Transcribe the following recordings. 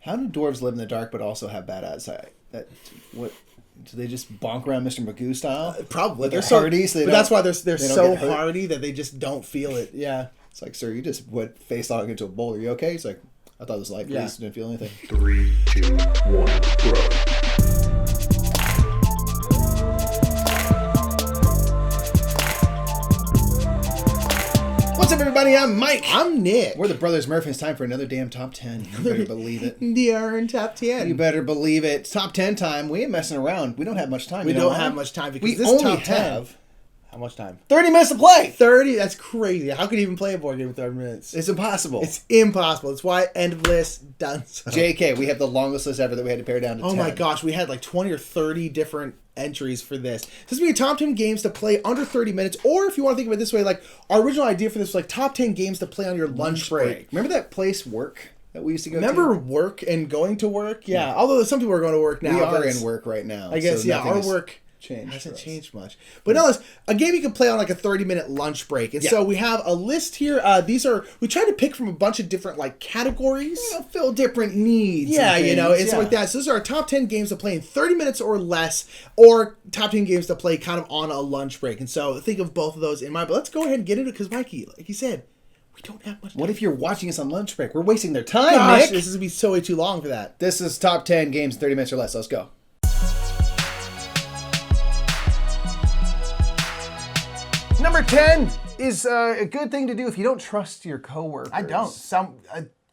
How do dwarves live in the dark but also have bad eyesight? What do they just bonk around Mr. Magoo style? Probably. They're hardy, so that's why they're so get hurt. hardy that they just don't feel it. Yeah. It's like, sir, you just went face logging into a bowl. Are you okay? He's like, I thought it was light grease. Didn't feel anything. 3, 2, 1, throw. What's up, everybody? I'm Mike. I'm Nick. We're the brothers Murph, and it's time for another damn top 10. You better believe it. The Iron Top 10. You better believe it. It's top 10 time. We ain't messing around. We don't have much time. We don't have much time because we this only top 10. have How much time? 30 minutes to play. 30? That's crazy. How could you even play a board game in 30 minutes? It's impossible. It's impossible. That's why end of list done so. JK, we have the longest list ever that we had to pare down to 10. Oh my gosh, we had like 20 or 30 different entries for this. This is going to be top 10 games to play under 30 minutes, or if you want to think of it this way, like our original idea for this was like top 10 games to play on your lunch break. Remember that place, Work, that we used to go Remember to? work and going to work? Yeah. Although some people are going to work now. We are in work right now. I guess, so yeah, our work hasn't changed much. But no, it's a game you can play on like a 30-minute lunch break. And so we have a list here. We tried to pick from a bunch of different like categories. Fill different needs. Yeah, it's like that. So those are our top 10 games to play in 30 minutes or less, or top 10 games to play kind of on a lunch break. And so think of both of those in mind. But let's go ahead and get into it because, Mikey, like you said, we don't have much time. What if you're watching us on lunch break? We're wasting their time, Nick. This is going to be so way too long for that. This is top 10 games in 30 minutes or less. Let's go. Number 10 is a good thing to do if you don't trust your coworkers. I don't.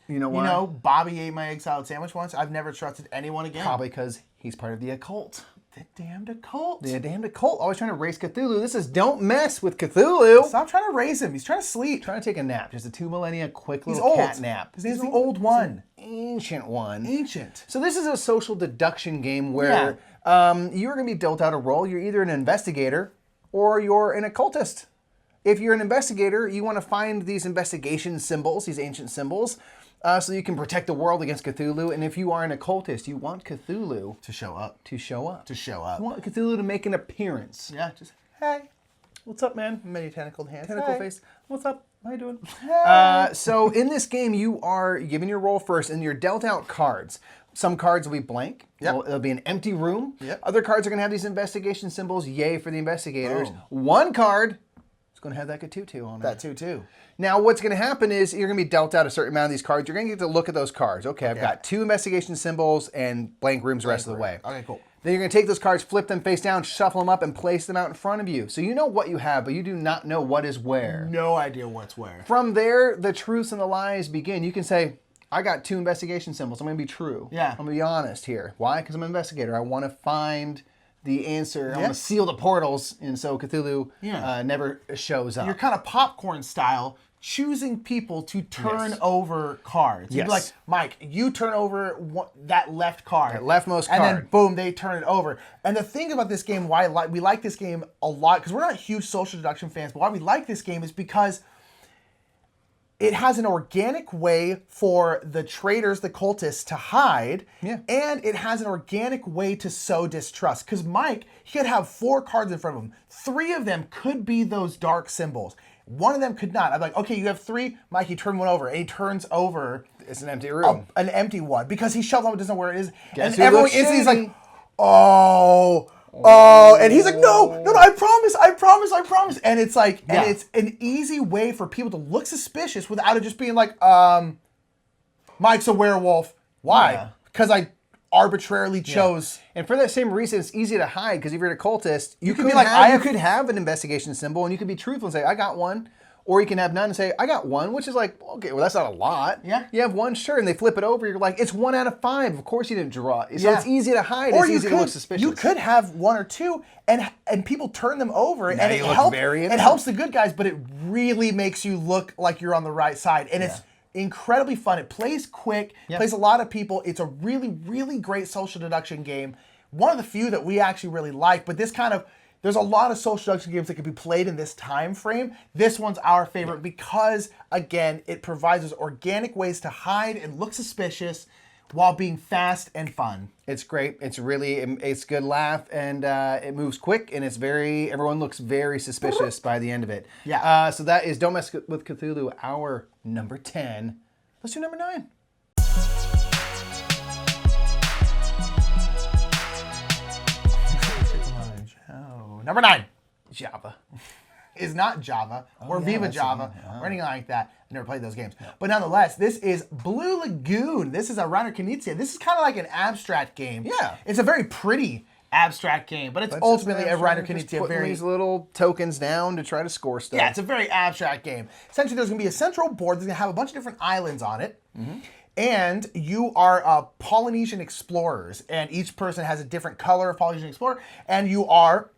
You know why? Bobby ate my egg salad sandwich once. I've never trusted anyone again. Probably because he's part of the occult. The damned occult. The damned occult. Always trying to raise Cthulhu. This is don't mess with Cthulhu. Stop trying to raise him. He's trying to sleep. Trying to take a nap. Just a 2 millennia quick little old. cat nap. His name's the old one. Ancient one. Ancient. So this is a social deduction game where you're going to be dealt out a role. You're either an investigator or you're an occultist. If you're an investigator, you want to find these investigation symbols, these ancient symbols, so you can protect the world against Cthulhu. And if you are an occultist, you want Cthulhu to show up. To show up. To show up. You want Cthulhu to make an appearance. Yeah, just, hey. What's up, man? Many tentacled hands. Tentacle hey. face. What's up? How you doing? Hey. So in this game, you are given your roll first, and you're dealt out cards. Some cards will be blank. Yep. It'll be an empty room. Yep. Other cards are going to have these investigation symbols. Yay for the investigators. Oh. One card is going to have that Cthulhu on it. That too. Now, what's going to happen is you're going to be dealt out a certain amount of these cards. You're going to get to look at those cards. Okay, I've got 2 investigation symbols and blank rooms the rest of the way. Okay, cool. Then you're going to take those cards, flip them face down, shuffle them up, and place them out in front of you. So you know what you have, but you do not know what is where. No idea what's where. From there, the truths and the lies begin. You can say, I got 2 investigation symbols. I'm going to be true. Yeah. I'm going to be honest here. Why? Because I'm an investigator. I want to find the answer. I want to seal the portals, and so Cthulhu never shows up. You're kind of popcorn style, choosing people to turn over cards. You'd be like, Mike, you turn over that left card. That leftmost card. And then boom, they turn it over. And the thing about this game, why we like this game a lot, because we're not huge social deduction fans, but why we like this game is because it has an organic way for the traitors, the cultists, to hide. Yeah. And it has an organic way to sow distrust. Because Mike, he could have 4 cards in front of him. 3 of them could be those dark symbols. 1 of them could not. I'm like, okay, you have 3. Mike, you turn one over. And he turns over. It's an empty room. An empty one. Because he shoved on, doesn't know where it is. Guess and who everyone looks instantly is shady? like, oh. And he's like, no, I promise. And it's like, and it's an easy way for people to look suspicious without it just being like, Mike's a werewolf. Why? Because I arbitrarily chose. And for that same reason, it's easy to hide, because if you're an occultist, you could be like, you could have an investigation symbol, and you could be truthful and say, I got 1. Or you can have none and say, I got 1, which is like, okay, well, that's not a lot. Yeah. You have 1, sure, and they flip it over. You're like, it's 1 out of 5. Of course you didn't draw it. So it's easy to hide. Or it's easy to look suspicious. You could have 1 or 2, and people turn them over, Now and you look very it innocent. helps the good guys, but it really makes you look like you're on the right side. And it's incredibly fun. It plays quick, plays a lot of people. It's a really, really great social deduction game. One of the few that we actually really like, but this kind of, there's a lot of social deduction games that can be played in this time frame. This one's our favorite because, again, it provides us organic ways to hide and look suspicious while being fast and fun. It's great. It's a good laugh, and it moves quick, and everyone looks very suspicious by the end of it. Yeah. So that is Don't Mess with Cthulhu, our number 10. Let's do number 9. Number 9 Java. is not Java or yeah, Viva that's Java or anything like that. I never played those games. But nonetheless, this is Blue Lagoon. This is a Reiner Knizia. This is kind of like an abstract game. Yeah. It's a very pretty abstract game, but it's ultimately a Reiner Knizia. Very these little tokens down to try to score stuff. Yeah, it's a very abstract game. Essentially, there's going to be a central board that's going to have a bunch of different islands on it. And you are Polynesian explorers, and each person has a different color of Polynesian explorer, and you are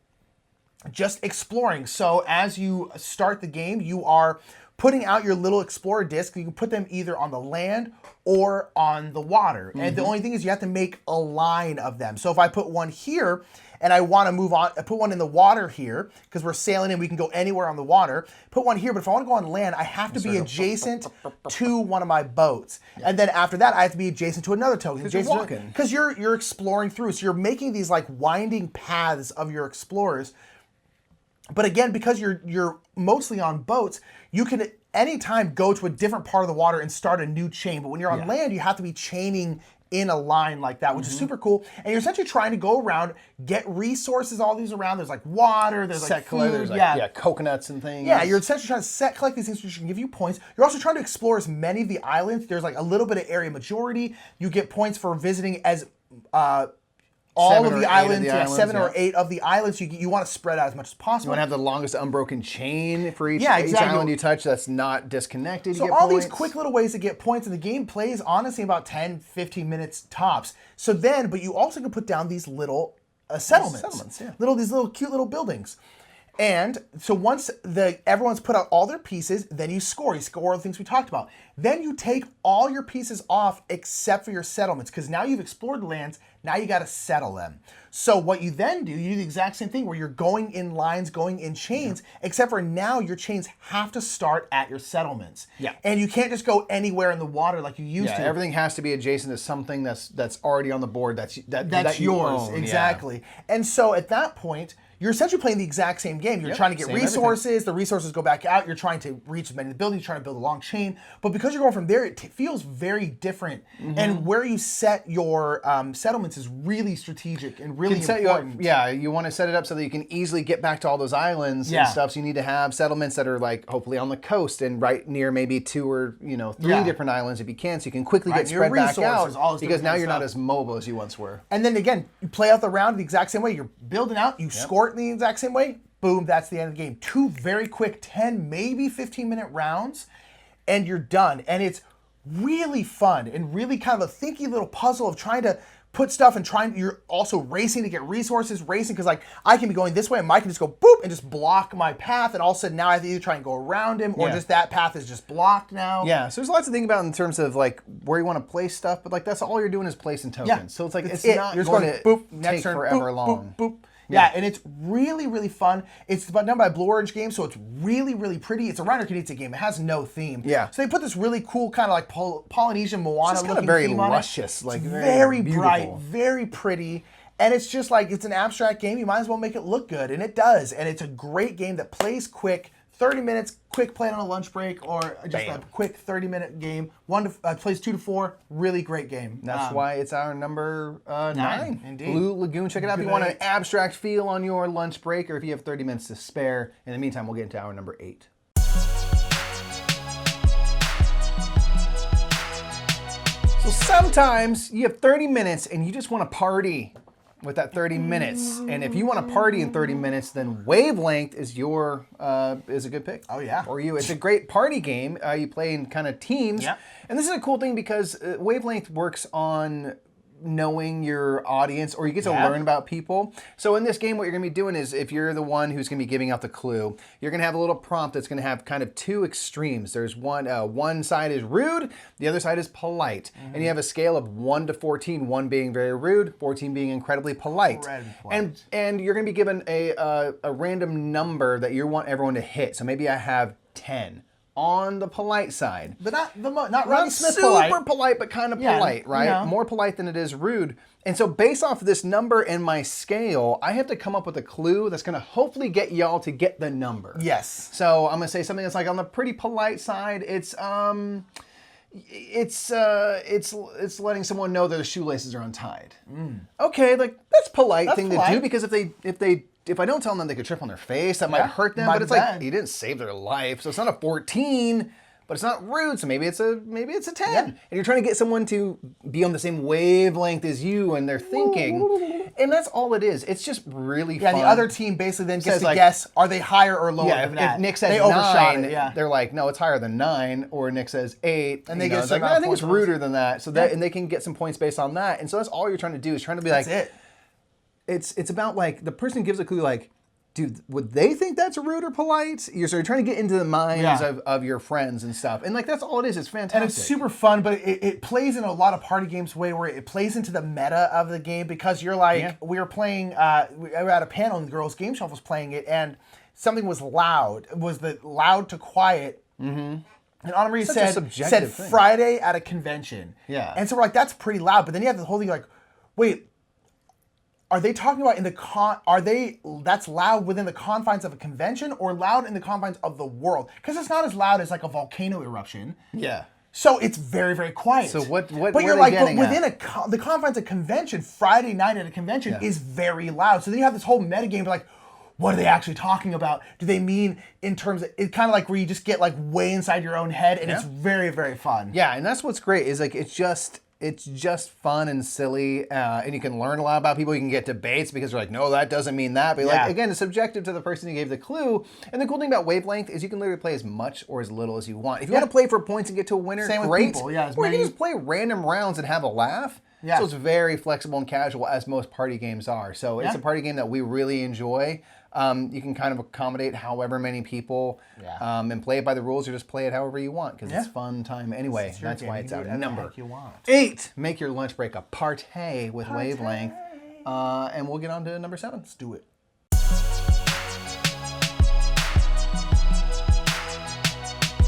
just exploring. So as you start the game, you are putting out your little explorer disc. You can put them either on the land or on the water. And the only thing is you have to make a line of them. So if I put one here and I want to move on, I put one in the water here because we're sailing and we can go anywhere on the water. Put one here, but if I want to go on land, I have to be adjacent to one of my boats. And then after that, I have to be adjacent to another token. Because you're walking. Because you're exploring through. So you're making these like winding paths of your explorers. But again, because you're mostly on boats, you can at any time go to a different part of the water and start a new chain. But when you're on land, you have to be chaining in a line like that, which is super cool. And you're essentially trying to go around, get resources, all these around. There's like water, there's like food, There's like, coconuts and things. Yeah, you're essentially trying to collect these things which can give you points. You're also trying to explore as many of the islands. There's like a little bit of area majority. You get points for visiting as all of the islands, 7 or 8 of the islands. You want to spread out as much as possible. You want to have the longest unbroken chain for each exactly. island you touch that's not disconnected. So all these quick little ways to get points, and the game plays honestly about 10, 15 minutes tops. So then, but you also can put down these little settlements. These little cute little buildings. And so once everyone's put out all their pieces, then you score. You score all the things we talked about. Then you take all your pieces off except for your settlements, because now you've explored the lands. Now you got to settle them. So what you then do, you do the exact same thing where you're going in lines, going in chains, except for now your chains have to start at your settlements. Yeah. And you can't just go anywhere in the water like you used to. Everything has to be adjacent to something that's already on the board that's yours. Own. Exactly. And so at that point, you're essentially playing the exact same game. You're trying to get resources. Everything. The resources go back out. You're trying to reach as many of the buildings. You're trying to build a long chain. But because you're going from there, it feels very different. And where you set your settlements is really strategic and really important. You want to set it up so that you can easily get back to all those islands and stuff. So you need to have settlements that are like hopefully on the coast and right near maybe 2 or 3 different islands if you can, so you can quickly get spread back out. Because now you're not as mobile as you once were. And then again, you play out the round the exact same way. You're building out. You score it in the exact same way. Boom, that's the end of the game. 2 very quick 10, maybe 15-minute rounds, and you're done. And it's really fun and really kind of a thinky little puzzle of trying to put stuff and you're also racing to get resources, because like I can be going this way and Mike can just go boop and just block my path, and all of a sudden now I have to either try and go around him or just that path is just blocked now. Yeah, so there's lots to think about in terms of like where you want to place stuff, but like that's all you're doing is placing tokens. Yeah. So it's like it's not you're going to boop, next take turn, forever boop, long. Boop, boop. Yeah, and it's really, really fun. It's done by Blue Orange Games, so it's really, really pretty. It's a Reiner Knizia game. It has no theme. Yeah. So they put this really cool kind of like Polynesian Moana looking very theme on it. luscious, like it's very bright, beautiful. very pretty. And it's just like, it's an abstract game. You might as well make it look good. And it does. And it's a great game that plays quick. 30 minutes, quick play on a lunch break, or just a quick 30-minute game. Plays 2 to 4. Really great game. That's why it's our number 9. Indeed. Blue Lagoon. Check it out if you want an abstract feel on your lunch break, or if you have 30 minutes to spare. In the meantime, we'll get into our number 8. So sometimes you have 30 minutes and you just want to party with that 30 minutes. And if you want to party in 30 minutes, then Wavelength is a good pick. Oh, yeah. For you. It's a great party game. You play in kind of teams. Yeah. And this is a cool thing because Wavelength works on knowing your audience, or you get to learn about people. So in this game, what you're going to be doing is, if you're the one who's going to be giving out the clue, you're going to have a little prompt that's going to have kind of 2 extremes. There's one side is rude, the other side is polite. And you have a scale of 1 to 14, 1 being very rude, 14 being incredibly polite. And you're going to be given a random number that you want everyone to hit. So maybe I have 10. On the polite side. But not Rodney Smith super polite, but kind of polite, right? Yeah. More polite than it is rude. And so based off of this number and my scale, I have to come up with a clue that's going to hopefully get y'all to get the number. Yes. So I'm going to say something that's like on the pretty polite side. It's letting someone know that their shoelaces are untied. Okay, like that's polite thing to do, because if they if I don't tell them they could trip on their face, that might hurt them. might But it's be like bad. you didn't save their life, so it's not a 14. But it's not rude, so maybe it's a 10. Yeah. And you're trying to get someone to be on the same wavelength as you and they're thinking. And that's all it is. It's just really fun. Yeah, the other team basically then gets Says, to like- guess, are they higher or lower Yeah, than that? if Nick says they overshot 9, it, yeah. they're like, no, it's higher than 9. Or Nick says 8. And they you know, get it's some like, amount I of think it's points. ruder than that. So that, and they can get some points based on that. And so that's all you're trying to do is trying to be like, That's it. it's about like the person gives a clue like, dude, would they think that's rude or polite? You're sort of trying to get into the minds of your friends and stuff. And like that's all it is. It's fantastic. And it's super fun, but it plays in a lot of party games way where it plays into the meta of the game because you're like, we were playing, we were at a panel and the girls' game shelf was playing it and something was loud. It was the loud to quiet. Mm-hmm. And Anna Marie Such a said subjective thing. Friday at a convention. Yeah. And so we're like, that's pretty loud. But then you have the whole thing like, wait, are they talking about that's loud within the confines of a convention or loud in the confines of the world? Because it's not as loud as like a volcano eruption. Yeah. So it's very, very quiet. So what But were you're they like, but getting within at? the confines of convention, Friday night at a convention is very loud. So then you have this whole metagame like, what are they actually talking about? Do they mean in terms of, it's kind of like where you just get like way inside your own head and it's very, very fun. Yeah, and that's what's great is like it's just fun and silly, and you can learn a lot about people. You can get debates because they're like, no, that doesn't mean that. But like again, it's subjective to the person who gave the clue. And the cool thing about Wavelength is you can literally play as much or as little as you want. If you want to play for points and get to a winner, Same with great. people, yeah, as or you many- can just play random rounds and have a laugh. Yeah. So it's very flexible and casual as most party games are. So it's a party game that we really enjoy. You can kind of accommodate however many people and play it by the rules or just play it however you want because it's fun time anyway. It's your That's game. why You it's can our do whatever the number heck you want. 8. Make your lunch break a partay with Wavelength. And we'll get on to number 7. Let's do it.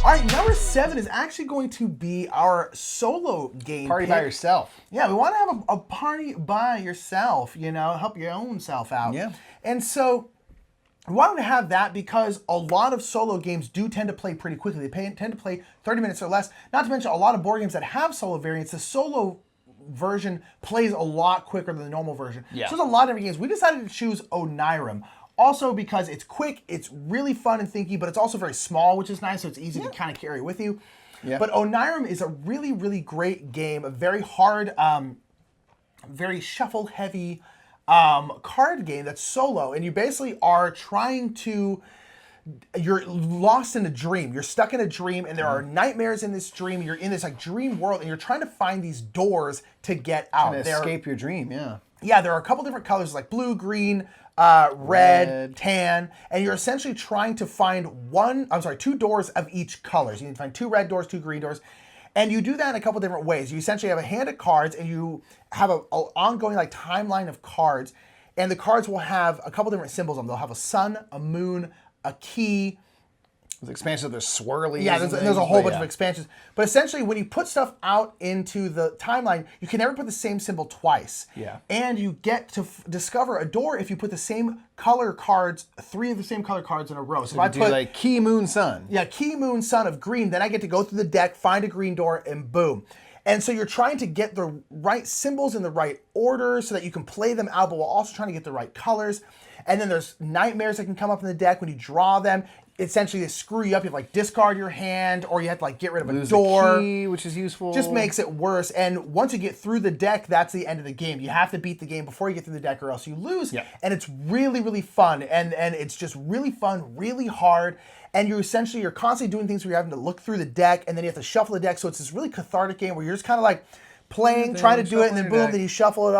All right, number 7 is actually going to be our solo game. Party by pick. yourself. Yeah, we want to have a party by yourself, help your own self out. Yeah. And so we wanted to have that because a lot of solo games do tend to play pretty quickly. They tend to play 30 minutes or less. Not to mention a lot of board games that have solo variants, the solo version plays a lot quicker than the normal version. Yeah. So there's a lot of different games. We decided to choose Onirim. Also because it's quick, it's really fun and thinky, but it's also very small, which is nice, so it's easy to kind of carry with you. Yeah. But Onirim is a really, really great game, a very hard, very shuffle-heavy card game that's solo, and you basically are trying to, you're lost in a dream. You're stuck in a dream, and there are nightmares in this dream. You're in this like dream world, and you're trying to find these doors to get out. To escape your dream, Yeah, there are a couple different colors like blue, green, red, tan, and you're essentially trying to find two doors of each color. So you need to find 2 red doors, 2 green doors. And you do that in a couple different ways. You essentially have a hand of cards and you have an ongoing like timeline of cards. And the cards will have a couple different symbols on them. They'll have a sun, a moon, a key. With expansions, there's swirlies. Yeah, and there's a things, whole but bunch of expansions. But essentially, when you put stuff out into the timeline, you can never put the same symbol twice. Yeah. And you get to discover a door if you put the same color cards, 3 of the same color cards in a row. So if I do put like key, moon, sun. yeah, key, moon, sun of green, then I get to go through the deck, find a green door, and boom. And so you're trying to get the right symbols in the right order so that you can play them out, but while also trying to get the right colors. And then there's nightmares that can come up in the deck when you draw them. Essentially, they screw you up. You have to like discard your hand, or you have to like get rid of a Lose door. the key, which is useful. Just makes it worse. And once you get through the deck, that's the end of the game. You have to beat the game before you get through the deck, or else you lose. Yeah. And it's really, really fun. And it's just really fun, really hard. And you're constantly doing things where you're having to look through the deck, and then you have to shuffle the deck. So it's this really cathartic game where you're just kind of like playing, trying to do it, and then shuffling your boom, deck. then you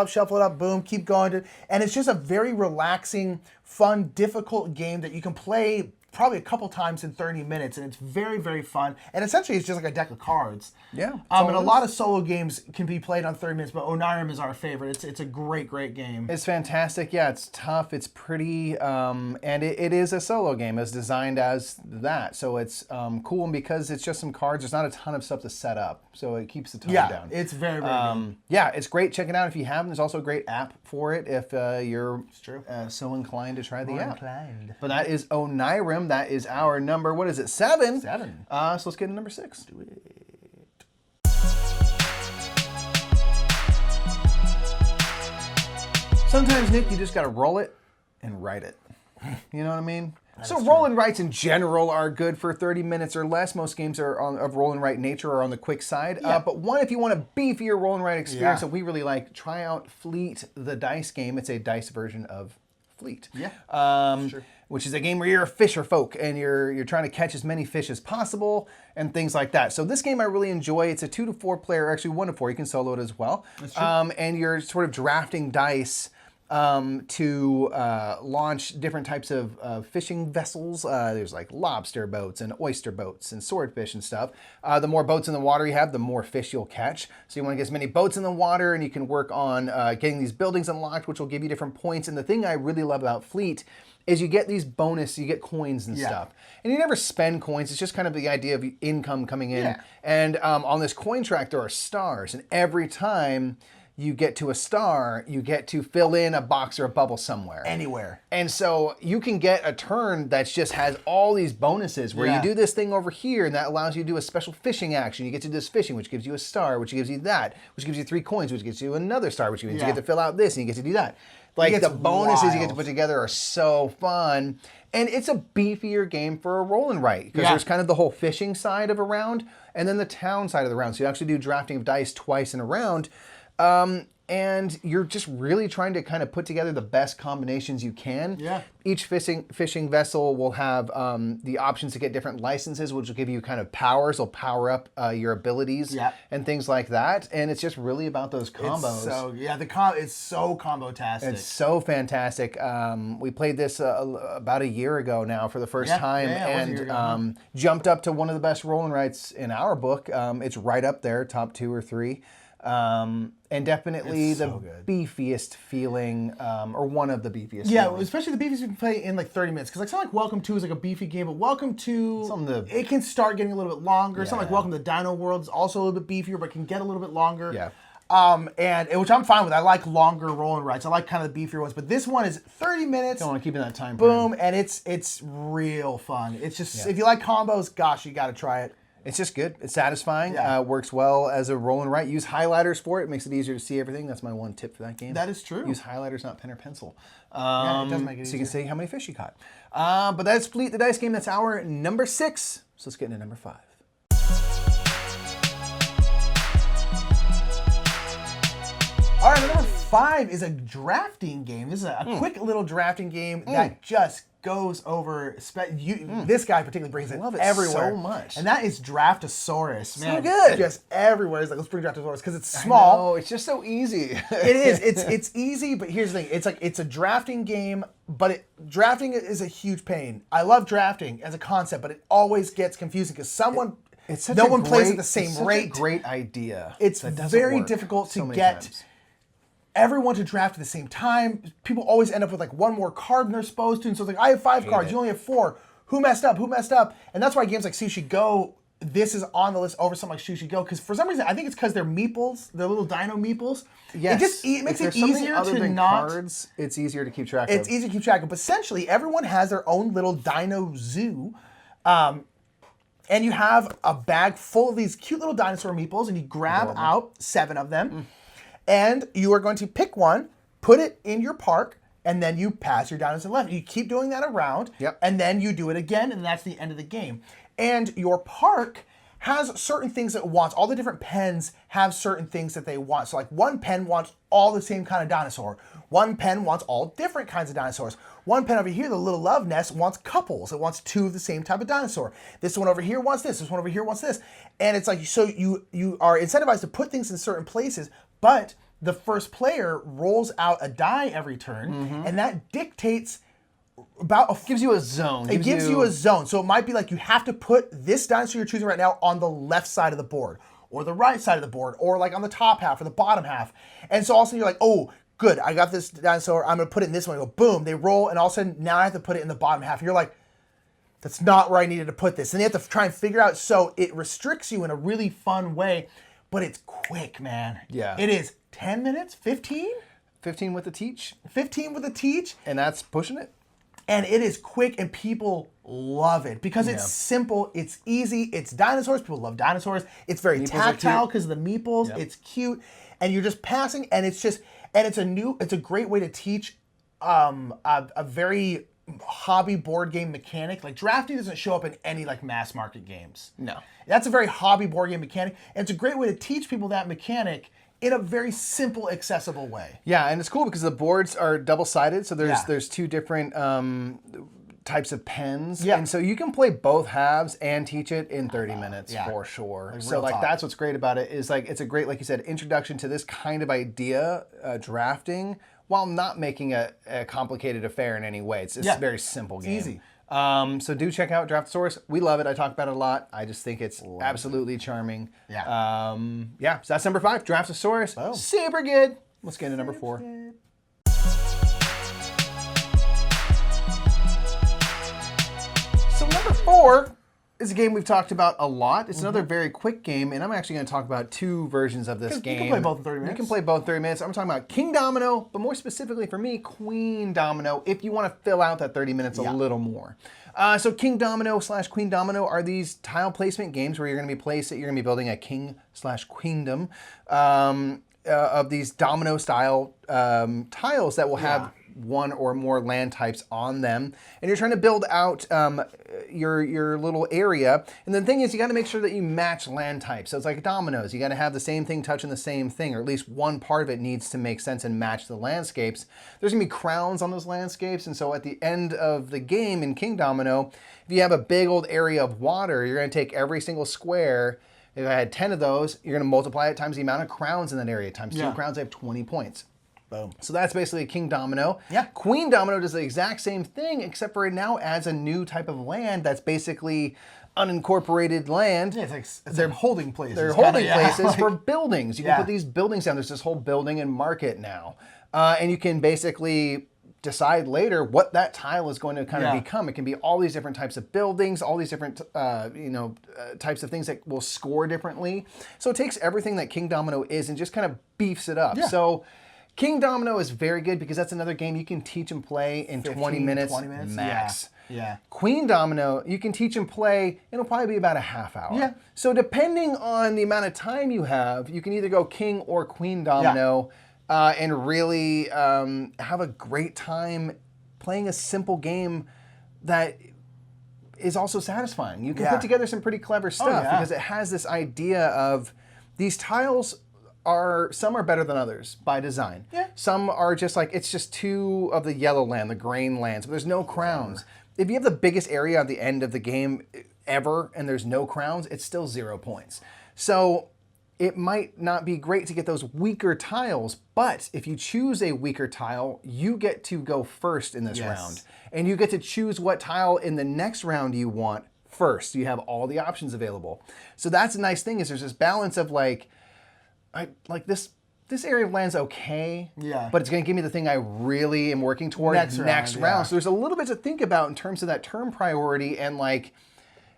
shuffle it up, boom, keep going. And it's just a very relaxing, fun, difficult game that you can play probably a couple times in 30 minutes, and it's very, very fun. And essentially, it's just like a deck of cards. Yeah, that's And all a it lot of solo games can be played on 30 minutes, but Onirim is our favorite. It's a great, great game. It's fantastic. Yeah, it's tough. It's pretty, and it is a solo game. It's designed as that, so it's cool. And because it's just some cards, there's not a ton of stuff to set up, so it keeps the time down. It's very, very good. Yeah, it's great. Check it out if you haven't. There's also a great app for it if you're true. so inclined to try the app. inclined. But that is Onirim. That is our number. What is it? 7. 7. So let's get to number 6. Do it. Sometimes, Nick, you just got to roll it and write it. You know what I mean? So roll and writes in general are good for 30 minutes or less. Most games are of roll and write nature are on the quick side. But one, if you want a beefier roll and write experience that we really like, try out Fleet, the dice game. It's a dice version of Fleet. Yeah. Which is a game where you're a fisher folk and you're trying to catch as many fish as possible and things like that. So this game I really enjoy. It's a 2 to 4 player, actually 1 to 4. You can solo it as well. That's true. And you're sort of drafting dice to launch different types of fishing vessels. There's like lobster boats and oyster boats and swordfish and stuff. The more boats in the water you have, the more fish you'll catch. So you want to get as many boats in the water, and you can work on getting these buildings unlocked, which will give you different points. And the thing I really love about Fleet is you get these bonus, you get coins and stuff. And you never spend coins. It's just kind of the idea of income coming in. Yeah. And on this coin track, there are stars. And every time you get to a star, you get to fill in a box or a bubble somewhere. Anywhere. And so you can get a turn that just has all these bonuses where you do this thing over here and that allows you to do a special fishing action. You get to do this fishing, which gives you a star, which gives you that, which gives you 3 coins, which gives you another star, which means you get to fill out this and you get to do that. Like the bonuses you get to put together are so fun. And it's a beefier game for a roll and write because there's kind of the whole fishing side of a round and then the town side of the round. So you actually do drafting of dice twice in a round. And you're just really trying to kind of put together the best combinations you can. Yeah. Each fishing vessel will have the options to get different licenses, which will give you kind of powers. They'll power up your abilities and things like that. And it's just really about those combos. It's so combo-tastic. It's so fantastic. We played this about a year ago now for the first time, and jumped up to one of the best roll and writes in our book. It's right up there, top 2 or 3. And definitely the beefiest feeling, or one of the beefiest. Yeah, especially the beefiest you can play in like 30 minutes. Because like something like Welcome to is like a beefy game, but Welcome to it can start getting a little bit longer. Something like Welcome to Dino World is also a little bit beefier, but can get a little bit longer. Yeah. And which I'm fine with. I like longer roll and writes. I like kind of the beefier ones, but this one is 30 minutes. Don't want to keep in that time. Boom, and it's real fun. It's just if you like combos, gosh, you got to try it. It's just good. It's satisfying. Works well as a roll and write. Use highlighters for it. It makes it easier to see everything. That's my one tip for that game. That is true. Use highlighters, not pen or pencil. It does make it so you can see how many fish you caught. But that's Fleet, the dice game. That's our number 6. So let's get into number 5. All right, number 5 is a drafting game. This is a quick little drafting game that just goes over. This guy particularly brings it everywhere so much, and that is Draftosaurus. Man, so good, just everywhere. It's like, let's bring Draftosaurus because it's small. It's just so easy. It is. It's easy, but here's the thing. It's a drafting game, but drafting is a huge pain. I love drafting as a concept, but it always gets confusing because no one plays at the same rate. It's a great idea. It's very difficult to get everyone to draft at the same time. People always end up with like one more card than they're supposed to. And so it's like, I have 5 cards, you only have 4. Who messed up? And that's why games like Sushi Go, this is on the list over something like Sushi Go. Because for some reason, I think it's because they're meeples, they're little dino meeples. Yes. It makes it easier to not... cards, it's easier to keep track of. It's easy to keep track of. But essentially, everyone has their own little dino zoo. And you have a bag full of these cute little dinosaur meeples, and you grab out 7 of them. And you are going to pick one, put it in your park, and then you pass your dinosaur left. You keep doing that around, and then you do it again, and that's the end of the game. And your park has certain things that it wants. All the different pens have certain things that they want. So like one pen wants all the same kind of dinosaur. One pen wants all different kinds of dinosaurs. One pen over here, the little love nest, wants couples. It wants 2 of the same type of dinosaur. This one over here wants this. This one over here wants this. And it's like, so you are incentivized to put things in certain places, but the first player rolls out a die every turn, and that dictates gives you a zone. It gives you a zone. So it might be like you have to put this dinosaur you're choosing right now on the left side of the board, or the right side of the board, or like on the top half or the bottom half. And so all of a sudden you're like, oh, good, I got this dinosaur, I'm gonna put it in this one. You go, boom, they roll, and all of a sudden now I have to put it in the bottom half. And you're like, that's not where I needed to put this. And you have to try and figure out, so it restricts you in a really fun way, but it's quick, man. Yeah. It is 10 minutes, 15? 15 with the teach. 15 with the teach. And that's pushing it. And it is quick, and people love it because it's simple, it's easy, it's dinosaurs. People love dinosaurs. It's very tactile because of the meeples. It's cute, and you're just passing, and it's a great way to teach a very hobby board game mechanic. Like drafting doesn't show up in any like mass market games. No. That's a very hobby board game mechanic, and it's a great way to teach people that mechanic in a very simple, accessible way. Yeah, and it's cool because the boards are double-sided, so Yeah. there's two different types of pens. Yeah. And so you can play both halves and teach it in 30 minutes Yeah. for sure. Like, so real like talk. that's what's great about it is like it's a great, like you said, introduction to this kind of idea, drafting, while not making a complicated affair in any way. It's a very simple game. easy. So do check out Draftosaurus. We love it. I talk about it a lot. I just think it's absolutely charming. Yeah. Yeah. So that's number 5, Draftosaurus. Boom. Super good. Let's get into number 4. So number 4 is a game we've talked about a lot. It's another very quick game, and I'm actually going to talk about 2 versions of this game. You can play both in 30 minutes. You can play both in 30 minutes. I'm talking about King Domino, but more specifically for me, Queen Domino, if you want to fill out that 30 minutes a little more. So King Domino / Queen Domino are these tile placement games where you're going to be building a king / queendom of these domino style tiles that will have one or more land types on them, and you're trying to build out your little area. And the thing is, you got to make sure that you match land types. So it's like dominoes. You got to have the same thing touching the same thing, or at least one part of it needs to make sense and match the landscapes. There's gonna be crowns on those landscapes, and so at the end of the game in King Domino, if you have a big old area of water, you're gonna take every single square. If I had 10 of those, you're gonna multiply it times the amount of crowns in that area. Times 2 crowns, I have 20 points. Boom. So that's basically King Domino. Yeah. Queen Domino does the exact same thing, except for it now adds a new type of land that's basically unincorporated land. Yeah, they're holding places. They're holding kinda, places for buildings. You can Yeah. put these buildings down. There's this whole building and market now. And you can basically decide later what that tile is going to kind of become. It can be all these different types of buildings, all these different types of things that will score differently. So it takes everything that King Domino is and just kind of beefs it up. Yeah. So King Domino is very good because that's another game you can teach and play in 20 minutes max. Yeah. Queen Domino, you can teach and play, it'll probably be about a half hour. Yeah. So depending on the amount of time you have, you can either go King or Queen Domino and really have a great time playing a simple game that is also satisfying. You can put together some pretty clever stuff because it has this idea of these tiles some are better than others by design. Yeah. Some are just like, it's just 2 of the yellow land, the grain lands, but there's no crowns. If you have the biggest area at the end of the game ever and there's no crowns, it's still 0 points. So it might not be great to get those weaker tiles, but if you choose a weaker tile, you get to go first in this round. And you get to choose what tile in the next round you want first. You have all the options available. So that's a nice thing is there's this balance of like this area of land's okay, but it's going to give me the thing I really am working toward next round. So there's a little bit to think about in terms of that turn priority and like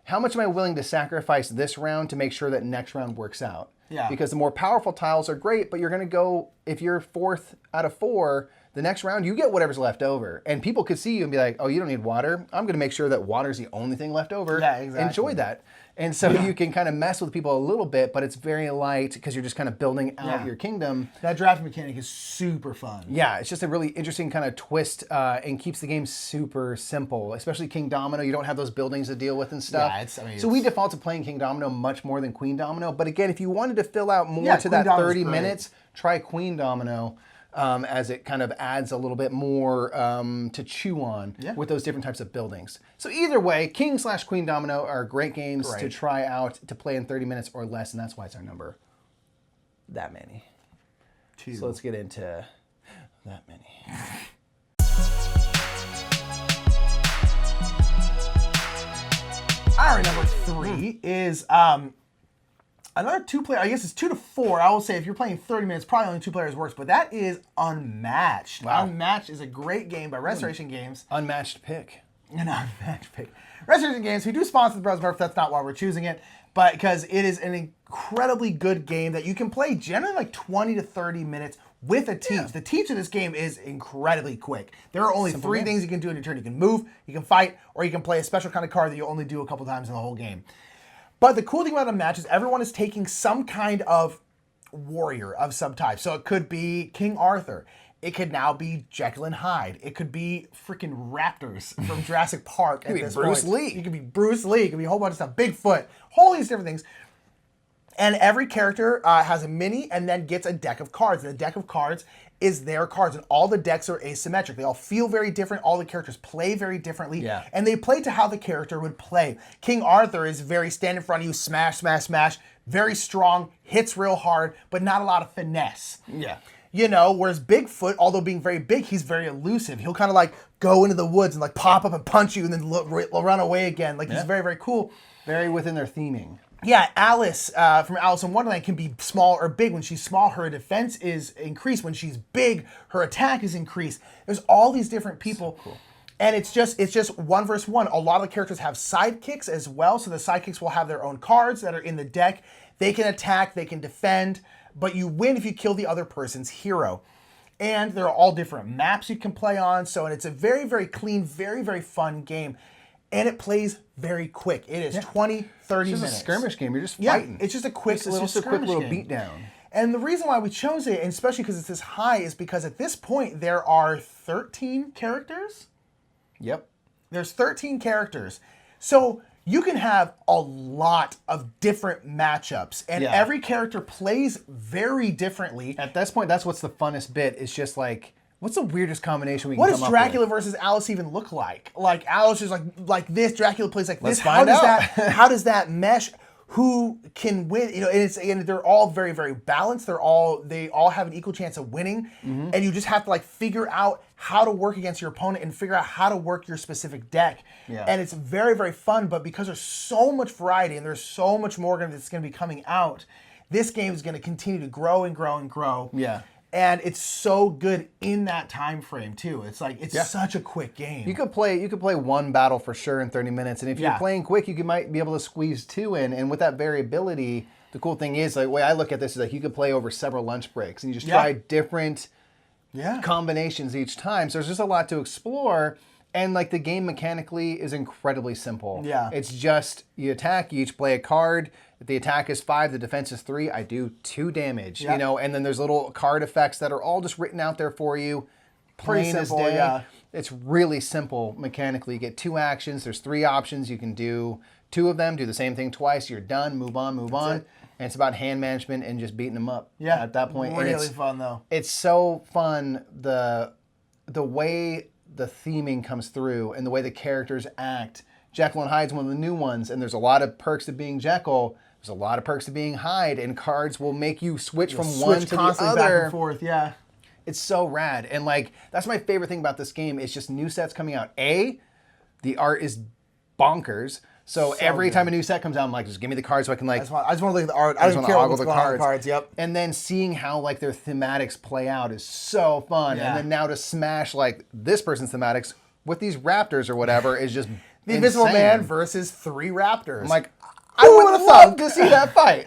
how much am I willing to sacrifice this round to make sure that next round works out. Yeah. Because the more powerful tiles are great, but you're going to go, if you're 4th out of 4, the next round you get whatever's left over. And people could see you and be like, oh, you don't need water. I'm going to make sure that water's the only thing left over. Yeah, exactly. Enjoy that. And so you can kind of mess with people a little bit, but it's very light because you're just kind of building out your kingdom. That draft mechanic is super fun. Yeah, it's just a really interesting kind of twist and keeps the game super simple, especially King Domino. You don't have those buildings to deal with and stuff. Yeah, so we default to playing King Domino much more than Queen Domino. But again, if you wanted to fill out more to that 30 minutes, try Queen Domino. As it kind of adds a little bit more to chew on with those different types of buildings. So either way, King / Queen Domino are great games to try out, to play in 30 minutes or less, and that's why it's our number that many. 2. So let's get into that many. Our number 3 is another 2-player, I guess it's 2 to 4. I will say if you're playing 30 minutes, probably only 2 players works, but that is Unmatched. Wow. Unmatched is a great game by Restoration Games. Unmatched pick. An unmatched pick. Restoration Games, who do sponsor the Brothers Murph, that's not why we're choosing it, but because it is an incredibly good game that you can play generally like 20 to 30 minutes with a teach. The teach of this game is incredibly quick. There are only 3 things you can do in your turn. You can move, you can fight, or you can play a special kind of card that you only do a couple times in the whole game. But the cool thing about Unmatched is everyone is taking some kind of warrior of some type. So it could be King Arthur. It could now be Jekyll and Hyde. It could be freaking raptors from Jurassic Park. It could be Bruce Lee. It could be Bruce Lee. It could be a whole bunch of stuff. Bigfoot. All these different things. And every character has a mini and then gets a deck of cards. And the deck of cards is their cards. And all the decks are asymmetric. They all feel very different. All the characters play very differently. Yeah. And they play to how the character would play. King Arthur is very stand in front of you, smash, smash, smash. Very strong, hits real hard, but not a lot of finesse. Yeah. You know, whereas Bigfoot, although being very big, he's very elusive. He'll kind of like go into the woods and like pop up and punch you and then run away again. Like he's very, very cool. Very within their theming. Yeah, Alice from Alice in Wonderland can be small or big. When she's small, her defense is increased. When she's big, her attack is increased. There's all these different people. So cool. And it's just 1 versus 1. A lot of the characters have sidekicks as well. So the sidekicks will have their own cards that are in the deck. They can attack, they can defend, but you win if you kill the other person's hero. And there are all different maps you can play on. So and it's a very, very clean, very, very fun game. And it plays very quick. It is 20, 30 minutes. It's just a skirmish game. You're just fighting. It's just a quick little beat down. And the reason why we chose it, and especially because it's this high, is because at this point there are 13 characters. Yep. There's 13 characters. So you can have a lot of different matchups, and every character plays very differently. At this point, that's what's the funnest bit. It's just like, what's the weirdest combination we can come up with? What does Dracula versus Alice even look like? Like Alice is like this, Dracula plays like Let's this. Find out. How does that mesh? Who can win? You know, and they're all very, very balanced. They all have an equal chance of winning, and you just have to like figure out how to work against your opponent and figure out how to work your specific deck. Yeah. And it's very, very fun. But because there's so much variety and there's so much more that's going to be coming out, this game is going to continue to grow and grow and grow. Yeah. And it's so good in that time frame too. It's like it's such a quick game. You could play one battle for sure in 30 minutes, and if you're playing quick, you might be able to squeeze 2 in. And with that variability, the cool thing is, like, the way I look at this is like you could play over several lunch breaks, and you just try different combinations each time. So there's just a lot to explore. And like the game mechanically is incredibly simple. Yeah. It's just you attack, you each play a card. If the attack is 5, the defense is 3, I do 2 damage. You know, and then there's little card effects that are all just written out there for you. Plain as day. Yeah. It's really simple mechanically. You get 2 actions, there's 3 options. You can do 2 of them, do the same thing twice, you're done, move on. And it's about hand management and just beating them up at that point. Really fun though. It's so fun the way the theming comes through and the way the characters act. Jekyll and Hyde's one of the new ones, and there's a lot of perks to being Jekyll. There's a lot of perks to being Hyde, and cards will make you switch from one to the other. Back and forth, It's so rad, and like that's my favorite thing about this game. It's just new sets coming out. The art is bonkers. So every time a new set comes out, I'm like, just give me the cards so I can like. I just want to look at the art. I just want to ogle the cards. Yep. And then seeing how like their thematics play out is so fun. Yeah. And then now to smash like this person's thematics with these raptors or whatever is just the Invisible Man versus 3 raptors. I'm like, I would love to see that fight.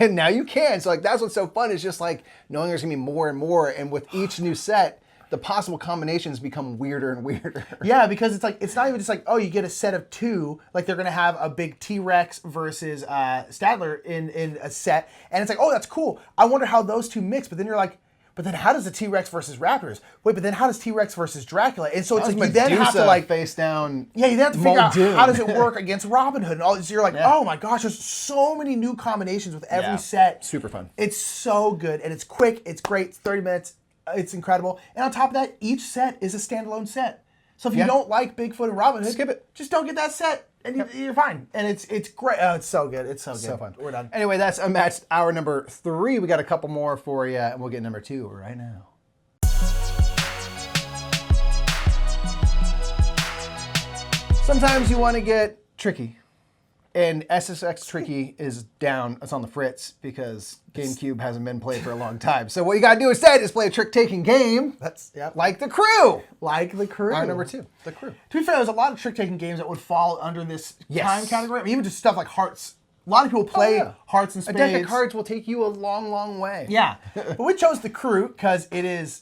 And now you can. So like that's what's so fun is just like knowing there's gonna be more and more, and with each new set, the possible combinations become weirder and weirder. Yeah, because it's like it's not even just like, oh, you get a set of 2. Like they're gonna have a big T-Rex versus Statler in a set, and it's like, oh, that's cool. I wonder how those 2 mix. But then you're like, but then how does the T-Rex versus Raptors? Wait, but then how does T-Rex versus Dracula? And so it's like you then have to like face down. Yeah, you then have to figure out how does it work against Robin Hood and all. So you're like, oh my gosh, there's so many new combinations with every set. Super fun. It's so good, and it's quick. It's great. It's 30 minutes. It's incredible. And on top of that, each set is a standalone set. So if you don't like Bigfoot and Robin Hood, skip it. Just don't get that set, and you're fine. And it's great. Oh, it's so good. It's so good. So fun. We're done. Anyway, that's Unmatched hour number 3. We got a couple more for you, and we'll get number 2 right now. Sometimes you want to get tricky. And SSX Tricky is down. It's on the fritz because GameCube hasn't been played for a long time. So what you got to do instead is play a trick-taking game. Like The Crew. Like The Crew. Our number 2, The Crew. To be fair, there's a lot of trick-taking games that would fall under this time category. I mean, even just stuff like Hearts. A lot of people play Hearts and Spades. A deck of cards will take you a long, long way. Yeah. But we chose The Crew because it is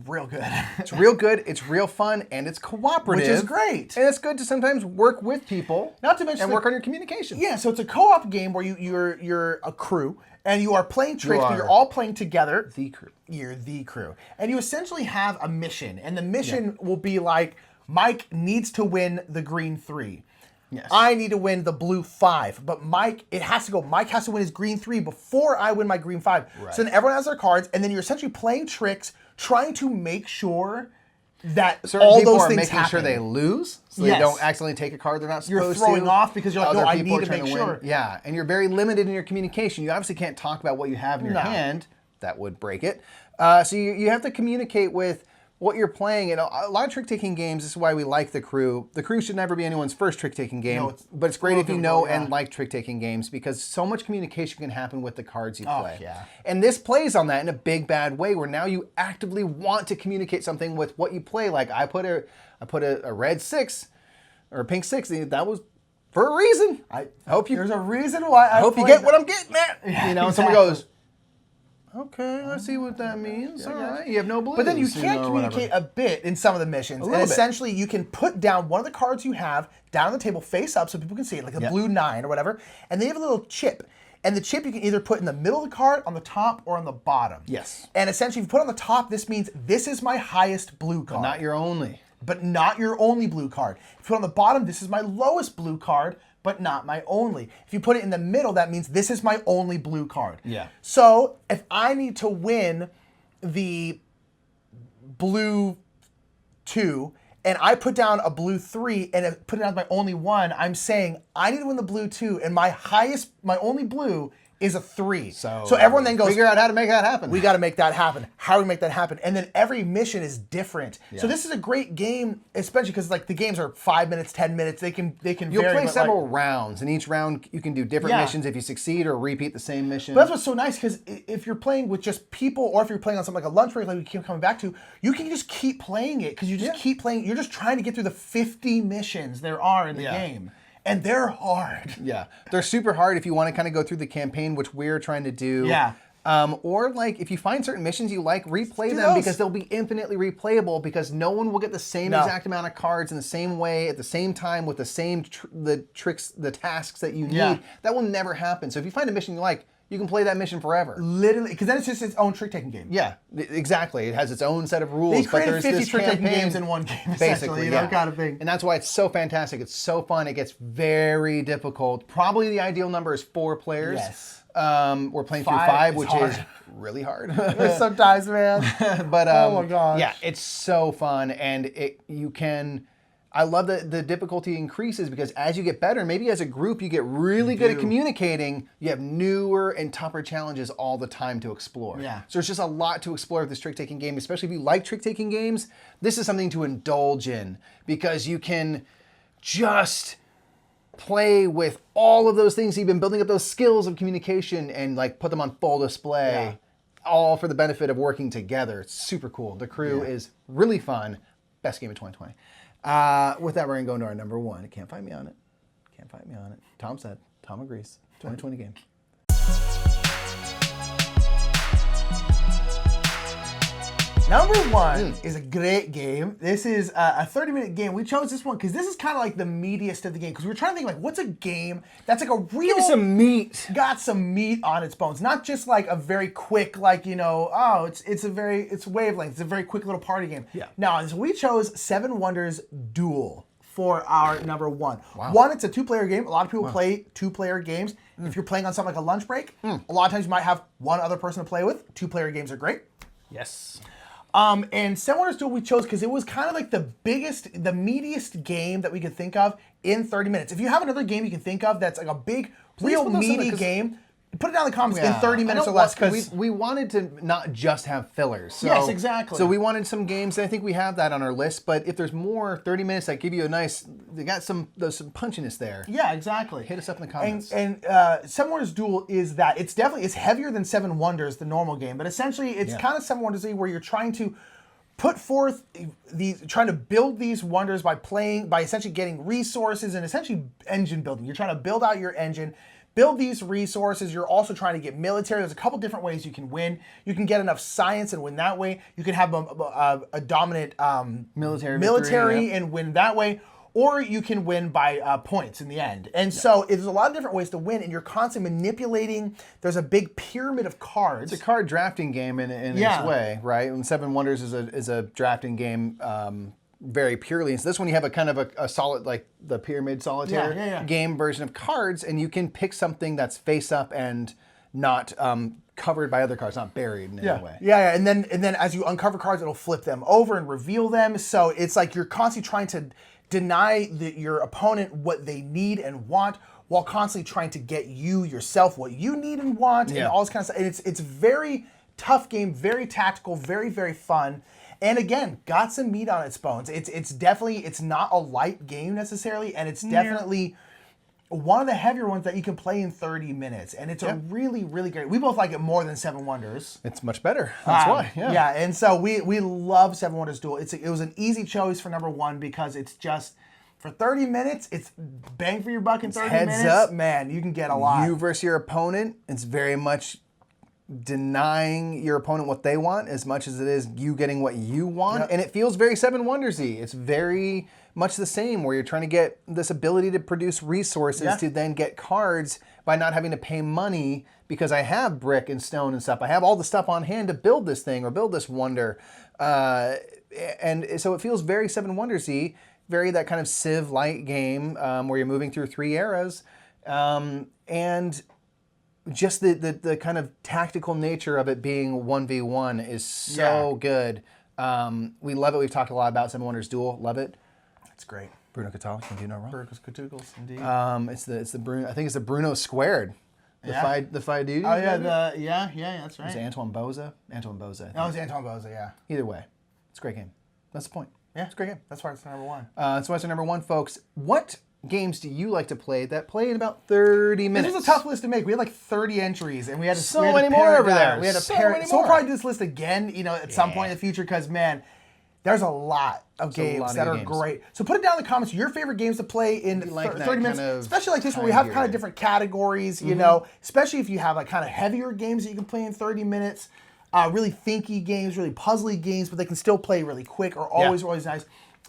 real good. It's real good, it's real fun, and it's cooperative. Which is great. And it's good to sometimes work with people. Not to mention and work on your communication. Yeah, so it's a co-op game where you're a crew and you are playing tricks, but you're all playing together. The crew. You're the crew. And you essentially have a mission. And the mission will be like, Mike needs to win the green 3. Yes. I need to win the blue 5. But Mike has to win his green 3 before I win my green 5. Right. So then everyone has their cards, and then you're essentially playing tricks, trying to make sure that Certain all people those are things making happen. sure they lose, so Yes. they don't accidentally take a card they're not supposed You're throwing to. off because you're like, Other no, I people need are to trying make win. sure. Yeah, and you're very limited in your communication. You obviously can't talk about what you have in your hand. That would break it. So you have to communicate with what you're playing. And a lot of trick-taking games, this is why we like The Crew. The Crew should never be anyone's first trick-taking game, but it's great if you know and like trick-taking games because so much communication can happen with the cards you play. Yeah. And this plays on that in a big bad way where now you actively want to communicate something with what you play. Like I put a red 6 or a pink 6, that was for a reason. I hope you There's a reason why I hope you get what I'm getting at. Yeah, you know, and someone goes, okay, I see what that means. All right, you have no blues. But then you can communicate a bit in some of the missions. And essentially, you can put down one of the cards you have down on the table face up so people can see it, like a blue 9 or whatever. And then you have a little chip. And the chip you can either put in the middle of the card, on the top, or on the bottom. Yes. And essentially, if you put it on the top, this means this is my highest blue card. Not your only. But not your only blue card. If you put it on the bottom, this is my lowest blue card, but not my only. If you put it in the middle, that means this is my only blue card. Yeah. So if I need to win the blue 2, and I put down a blue 3 and put it down as my only 1, I'm saying I need to win the blue 2, and my only blue is a 3. So everyone then goes, figure out how to make that happen. we got to make that happen. How do we make that happen? And then every mission is different. So this is a great game, especially because like the games are 5 minutes, 10 minutes. They can You'll vary, play but, several like, rounds, and each round you can do different missions if you succeed or repeat the same mission. But that's what's so nice because if you're playing with just people, or if you're playing on something like a lunch break, like we keep coming back to, you can just keep playing it because you just keep playing. You're just trying to get through the 50 missions there are in the game. And they're hard. Yeah, they're super hard if you want to kind of go through the campaign, which we're trying to do. Yeah. Or like if you find certain missions you like, replay them because they'll be infinitely replayable because no one will get the same exact amount of cards in the same way at the same time with the same the tasks that you need. That will never happen. So if you find a mission you like, you can play that mission forever. Literally, because then it's just its own trick-taking game. Yeah, exactly. It has its own set of rules. They created but 50 trick-taking games in one game, basically, kind of thing. And that's why it's so fantastic. It's so fun. It gets very difficult. Probably the ideal number is 4 players. Yes. We're playing through 5, which is really hard. Sometimes, man. But oh my gosh. yeah, it's so fun, and you can. I love that the difficulty increases because as you get better, maybe as a group you get really good at communicating, you have newer and tougher challenges all the time to explore. Yeah. So there's just a lot to explore with this trick-taking game, especially if you like trick-taking games. This is something to indulge in because you can just play with all of those things. You've been building up those skills of communication and like put them on full display, all for the benefit of working together. It's super cool. The Crew is really fun. Best game of 2020. With that, we're going to go into our number 1. Can't find me on it. Can't find me on it. Tom said. Tom agrees. 2020 game. Number 1 is a great game. This is a 30-minute game. We chose this one because this is kind of like the meatiest of the game. Because we were trying to think like, what's a game that's like a real... Give me some meat. Got some meat on its bones. Not just like a very quick, like, you know, oh, it's wavelength. It's a very quick little party game. Yeah. Now, so we chose 7 Wonders Duel for our number 1. Wow. 1, it's a 2-player game. A lot of people play 2-player games. If you're playing on something like a lunch break, a lot of times you might have one other person to play with. 2-player games are great. Yes. And 7 Wonders Duel we chose because it was kind of like the meatiest game that we could think of in 30 minutes. If you have another game you can think of that's like a big, real meaty game, put it down in the comments in 30 minutes or less. Because we wanted to not just have fillers. So, yes, exactly. So we wanted some games, and I think we have that on our list. But if there's more 30 minutes that give you a nice, they got some punchiness there. Yeah, exactly. Hit us up in the comments. And 7 Wonders Duel is that. It's heavier than 7 Wonders, the normal game. But essentially, it's kind of 7 Wonders where you're trying to put forth trying to build these wonders by essentially getting resources and essentially engine building. You're trying to build out your engine, build these resources. You're also trying to get military. There's a couple different ways you can win. You can get enough science and win that way. You can have a dominant military military victory, and win that way. Or you can win by points in the end. And so there's a lot of different ways to win, and you're constantly manipulating. There's a big pyramid of cards. It's a card drafting game in its way, right? And Seven Wonders is a drafting game very purely. And so this one you have a kind of a solid, like the pyramid solitaire game version of cards, and you can pick something that's face up and not covered by other cards, not buried in any way. Yeah. And then as you uncover cards, it'll flip them over and reveal them. So it's like you're constantly trying to deny your opponent what they need and want, while constantly trying to get you yourself what you need and want, and all this kind of stuff. And it's very tough game, very tactical, very, very fun. And again, got some meat on its bones. It's definitely, it's not a light game necessarily, and it's definitely one of the heavier ones that you can play in 30 minutes. And it's a really, really great. We both like it more than Seven Wonders. It's much better. That's why. Yeah, and so we love Seven Wonders Duel. It was an easy choice for number one because it's just, for 30 minutes, it's bang for your buck in 30 minutes. Heads up. Man, you can get a lot. You versus your opponent, it's very much denying your opponent what they want as much as it is you getting what you want. And it feels very Seven Wonders-y. It's very much the same, where you're trying to get this ability to produce resources to then get cards by not having to pay money, because I have brick and stone and stuff. I have all the stuff on hand to build this thing or build this wonder. And so it feels very Seven Wonders-y, very that kind of Civ-light game where you're moving through 3 eras. And just the kind of tactical nature of it being 1v1 is so good. We love it. We've talked a lot about Seven Wonders Duel. Love it. It's great. Bruno Catali can do no wrong. Burgos Catoogles, indeed. It's the Bruno. I think it's the Bruno squared. The Phi Duty. Oh yeah, that's right. Is it Antoine Boza? Antoine Boza. I think. No, it's Antoine Boza. Yeah. Either way, it's a great game. That's the point. Yeah, it's a great game. That's why it's number one. That's why it's number one, folks. What games do you like to play that play in about 30 minutes? This was a tough list to make. We had like 30 entries, and we had to many more over there. We had to pair it. So we'll probably do this list again, at some point in the future, because man, there's a lot of games that are great. So put it down in the comments your favorite games to play in 30 minutes, especially like this where we have kind of different categories, especially if you have like kind of heavier games that you can play in 30 minutes, really thinky games, really puzzly games, but they can still play really quick or always nice.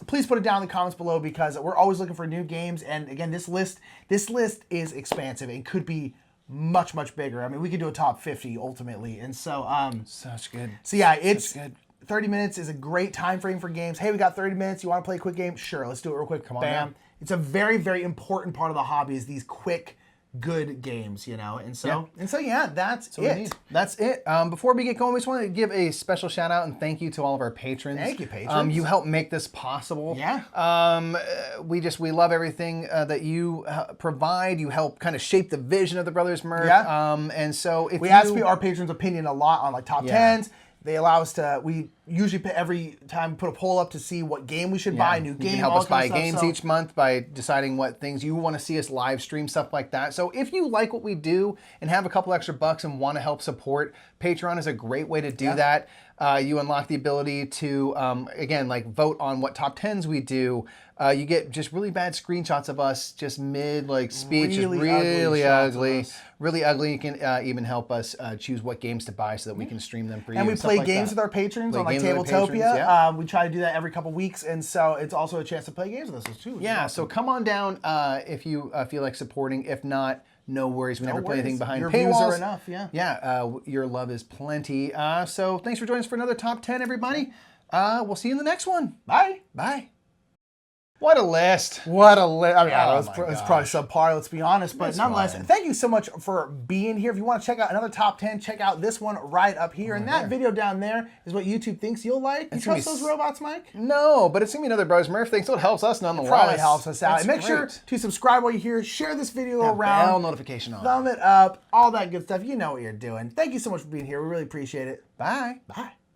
Please put it down in the comments below, because we're always looking for new games. And again, this list is expansive and could be much, much bigger. I mean, we could do a top 50 ultimately. And so, such good. So yeah, it's good. 30 minutes is a great time frame for games. Hey, we got 30 minutes. You want to play a quick game? Sure, let's do it real quick. Come on, bam. It's a very, very important part of the hobby, is these quick, good games, And so, that's it. That's it. Before we get going, we just want to give a special shout out and thank you to all of our patrons. Thank you, patrons. You help make this possible. Yeah. We love everything that you provide. You help kind of shape the vision of the Brothers Murph. Yeah. And so if we ask our patrons' opinion a lot on like top 10s. They allow us to, we usually every time put a poll up to see what game we should buy, new game. You can help us buy games each month by deciding what things you want to see us live stream, stuff like that. So if you like what we do and have a couple extra bucks and want to help support, Patreon is a great way to do that. You unlock the ability to, again, like vote on what top 10s we do. You get just really bad screenshots of us, just speech, really ugly. Really ugly. You can even help us choose what games to buy so that we can stream them for you. And we play games with our patrons on like Tabletopia. We try to do that every couple weeks, and so it's also a chance to play games with us too. Yeah, so come on down if you feel like supporting. If not, no worries. We never play anything behind your paywalls. Your views are enough, yeah. Yeah, your love is plenty. So thanks for joining us for another Top 10, everybody. We'll see you in the next one. Bye. Bye. What a list. What a list. I mean, it's probably subpar, let's be honest. But nonetheless, thank you so much for being here. If you want to check out another top 10, check out this one right up here. And that video down there is what YouTube thinks you'll like. You trust those robots, Mike? No, but it's going to be another Brothers Murph thing, so it helps us nonetheless. It probably helps us out. And make sure to subscribe while you're here. Share this video around. Bell notification on. Thumb it up. All that good stuff. You know what you're doing. Thank you so much for being here. We really appreciate it. Bye. Bye.